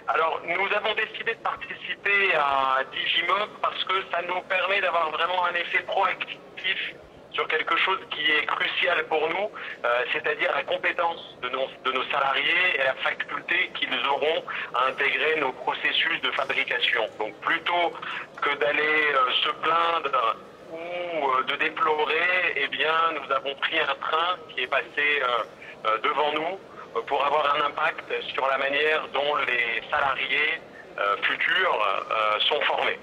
Alors, nous avons décidé de participer à Digimob parce que ça nous permet d'avoir vraiment un effet proactif sur quelque chose qui est crucial pour nous, c'est-à-dire la compétence de nos salariés et la faculté qu'ils auront à intégrer nos processus de fabrication. Donc, plutôt que d'aller se plaindre ou de déplorer, eh bien, nous avons pris un train qui est passé devant nous pour avoir un impact sur la manière dont les salariés futurs sont formés.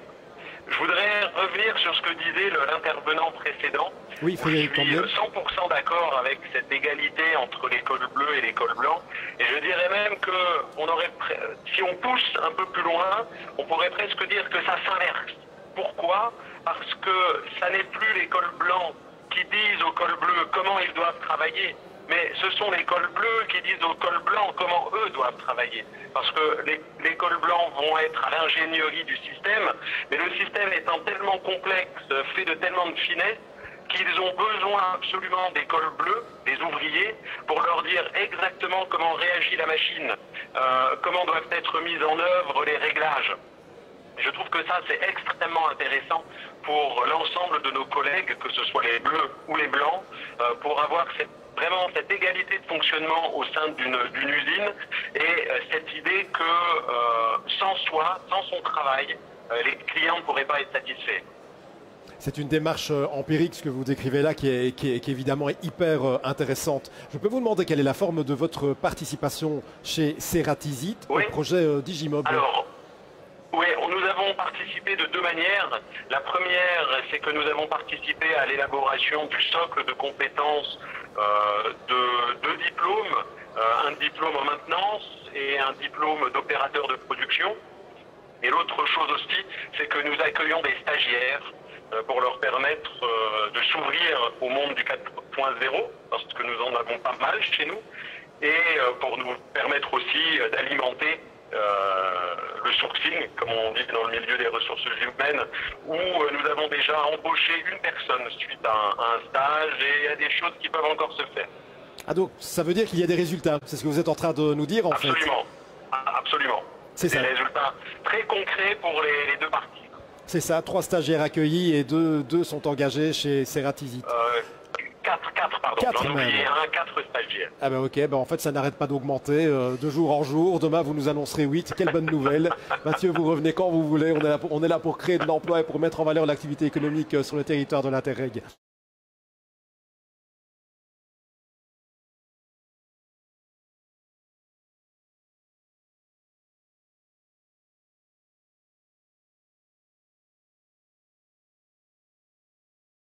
Je voudrais revenir sur ce que disait l'intervenant précédent. Oui, Frédéric Je suis 100% d'accord avec cette égalité entre l'école bleue et l'école blanc. Et je dirais même que si on pousse un peu plus loin, on pourrait presque dire que ça s'inverse. Pourquoi? Parce que ça n'est plus l'école blanc qui disent au col bleu comment ils doivent travailler, mais ce sont les cols bleus qui disent aux cols blancs comment eux doivent travailler. Parce que les cols blancs vont être à l'ingénierie du système, mais le système étant tellement complexe, fait de tellement de finesse, qu'ils ont besoin absolument des cols bleus, des ouvriers, pour leur dire exactement comment réagit la machine, comment doivent être mis en œuvre les réglages. Je trouve que ça, c'est extrêmement intéressant pour l'ensemble de nos collègues, que ce soit les bleus ou les blancs, pour avoir vraiment cette égalité de fonctionnement au sein d'une usine et cette idée que sans son travail, les clients ne pourraient pas être satisfaits. C'est une démarche empirique, ce que vous décrivez là, qui est évidemment hyper intéressante. Je peux vous demander quelle est la forme de votre participation chez Ceratizit au projet Digimob? Alors, oui, nous avons participé de deux manières. La première, c'est que nous avons participé à l'élaboration du socle de compétences de deux diplômes, un diplôme en maintenance et un diplôme d'opérateur de production. Et l'autre chose aussi, c'est que nous accueillons des stagiaires pour leur permettre de s'ouvrir au monde du 4.0, parce que nous en avons pas mal chez nous, et pour nous permettre aussi d'alimenter le sourcing, comme on dit dans le milieu des ressources humaines, où nous avons déjà embauché une personne suite à un stage, et il y a des choses qui peuvent encore se faire. Ah, donc ça veut dire qu'il y a des résultats, c'est ce que vous êtes en train de nous dire en fait? Absolument, absolument. C'est ça. Des résultats très concrets pour les deux parties. C'est ça, 3 stagiaires accueillis et deux sont engagés chez Ceratizit. 4, pardon. J'en ai oublié 4 stagiaires. Ah ben ok, en fait ça n'arrête pas d'augmenter de jour en jour. Demain vous nous annoncerez 8, quelle bonne nouvelle. Mathieu, vous revenez quand vous voulez, on est là pour créer de l'emploi et pour mettre en valeur l'activité économique sur le territoire de l'Interreg.